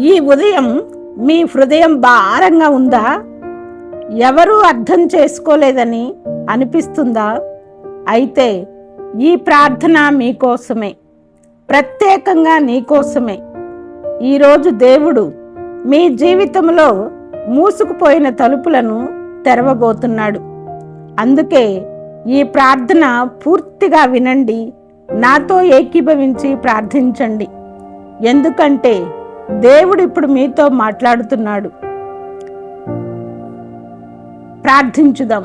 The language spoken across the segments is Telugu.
ఈ ఉదయం మీ హృదయం భారంగా ఉందా? ఎవరూ అర్థం చేసుకోలేదని అనిపిస్తుందా? అయితే ఈ ప్రార్థన మీకోసమే, ప్రత్యేకంగా నీకోసమే. ఈరోజు దేవుడు మీ జీవితంలో మూసుకుపోయిన తలుపులను తెరవబోతున్నాడు. అందుకే ఈ ప్రార్థన పూర్తిగా వినండి, నాతో ఏకీభవించి ప్రార్థించండి. ఎందుకంటే దేవుడు ఇప్పుడు మీతో మాట్లాడుతున్నాడు. ప్రార్థించుదాం.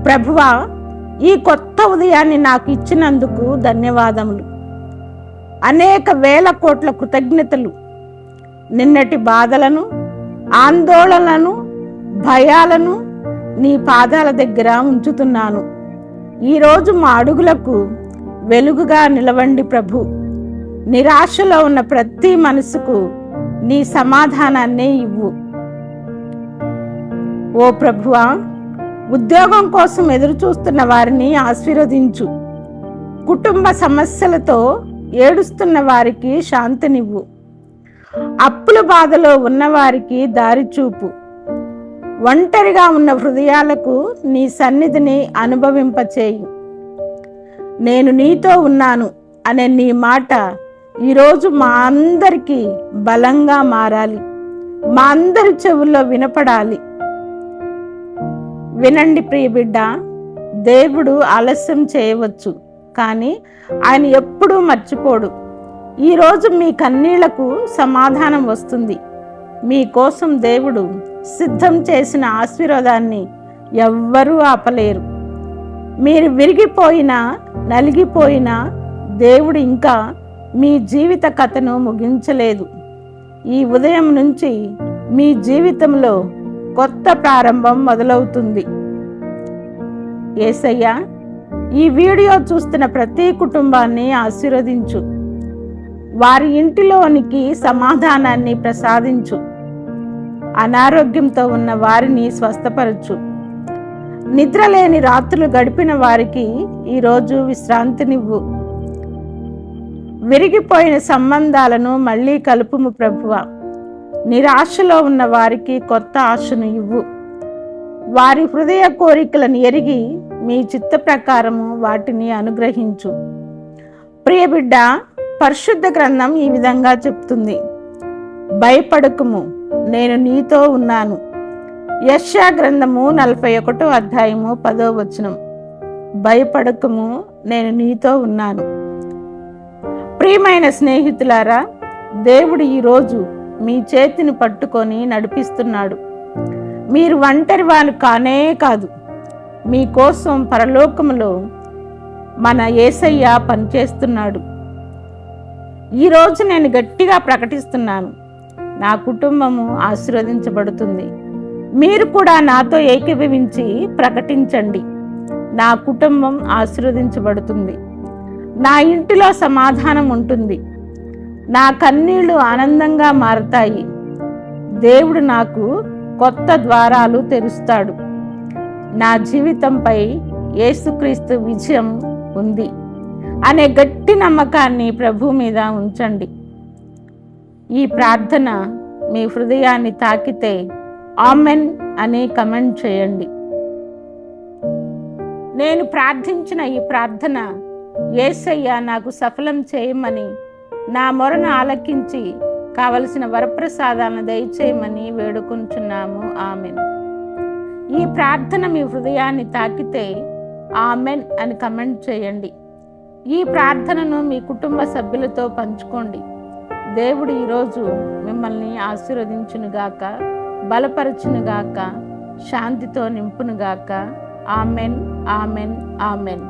ప్రభువా, ఈ కొత్త ఉదయాన్ని నాకు ఇచ్చినందుకు ధన్యవాదములు. అనేక వేల కోట్ల కృతజ్ఞతలు. నిన్నటి బాధలను, ఆందోళనలను, భయాలను నీ పాదాల దగ్గర ఉంచుతున్నాను. ఈరోజు మా అడుగులకు వెలుగుగా నిలవండి ప్రభు. నిరాశలో ఉన్న ప్రతి మనసుకు నీ సమాధానాన్నే ఇవ్వు. ఓ ప్రభువా, ఉద్యోగం కోసం ఎదురు చూస్తున్న వారిని ఆశీర్వదించు. కుటుంబ సమస్యలతో ఏడుస్తున్న వారికి శాంతినివ్వు. అప్పుల బాధలో ఉన్నవారికి దారి చూపు. ఒంటరిగా ఉన్న హృదయాలకు నీ సన్నిధిని అనుభవింపచేయి. నేను నీతో ఉన్నాను అనే నీ మాట ఈరోజు మా అందరికీ బలంగా మారాలి, మా అందరి చెవుల్లో వినపడాలి. వినండి ప్రియ బిడ్డ, దేవుడు ఆలస్యం చేయవచ్చు, కానీ ఆయన ఎప్పుడూ మర్చిపోడు. ఈరోజు మీ కన్నీళ్లకు సమాధానం వస్తుంది. మీకోసం దేవుడు సిద్ధం చేసిన ఆశీర్వాదాన్ని ఎవ్వరూ ఆపలేరు. మీరు విరిగిపోయినా, నలిగిపోయినా దేవుడు ఇంకా మీ జీవిత కథను ముగించలేదు. ఈ ఉదయం నుంచి మీ జీవితంలో కొత్త ప్రారంభం మొదలవుతుంది. యేసయ్యా, ఈ వీడియో చూస్తున్న ప్రతి కుటుంబాన్ని ఆశీర్వదించు. వారి ఇంటిలోనికి సమాధానాన్ని ప్రసాదించు. అనారోగ్యంతో ఉన్న వారిని స్వస్థపరచు. నిద్రలేని రాత్రులు గడిపిన వారికి ఈరోజు విశ్రాంతినివ్వు. విరిగిపోయిన సంబంధాలను మళ్ళీ కలుపుము ప్రభువా. నిరాశలో ఉన్న వారికి కొత్త ఆశను ఇవ్వు. వారి హృదయ కోరికలను ఎరిగి మీ చిత్త ప్రకారము వాటిని అనుగ్రహించు. ప్రియబిడ్డ, పరిశుద్ధ గ్రంథం ఈ విధంగా చెప్తుంది, భయపడకుము, నేను నీతో ఉన్నాను. యెషయా గ్రంథము 41వ అధ్యాయము 10వ వచనం. భయపడకుము, నేను నీతో ఉన్నాను. ప్రియమైన స్నేహితులారా, దేవుడు ఈరోజు మీ చేతిని పట్టుకొని నడిపిస్తున్నాడు. మీరు ఒంటరి వారు కానే కాదు. మీకోసం పరలోకములో మన యేసయ్య పనిచేస్తున్నాడు. ఈరోజు నేను గట్టిగా ప్రకటిస్తున్నాను, నా కుటుంబము ఆశీర్వదించబడుతుంది. మీరు కూడా నాతో ఏకీభవించి ప్రకటించండి, నా కుటుంబం ఆశీర్వదించబడుతుంది. నా ఇంటిలో సమాధానం ఉంటుంది. నా కన్నీళ్లు ఆనందంగా మారుతాయి. దేవుడు నాకు కొత్త ద్వారాలు తెరుస్తాడు. నా జీవితంపై యేసుక్రీస్తు విజయం ఉంది అనే గట్టి నమ్మకాన్ని ప్రభు మీద ఉంచండి. ఈ ప్రార్థన మీ హృదయాన్ని తాకితే ఆమెన్ అని కమెంట్ చేయండి. నేను ప్రార్థించిన ఈ ప్రార్థన యేసయ్య నాకు సఫలం చేయమని, నా మొరను ఆలకించి కావలసిన వరప్రసాదాలను దయచేయమని వేడుకుంటున్నాము. ఆమెన్. ఈ ప్రార్థన మీ హృదయాన్ని తాకితే ఆమెన్ అని కమెంట్ చేయండి. ఈ ప్రార్థనను మీ కుటుంబ సభ్యులతో పంచుకోండి. దేవుడు ఈరోజు మిమ్మల్ని ఆశీర్వదించునుగాక, బలపరచునుగాక, శాంతితో నింపునుగాక. Amen, amen, amen.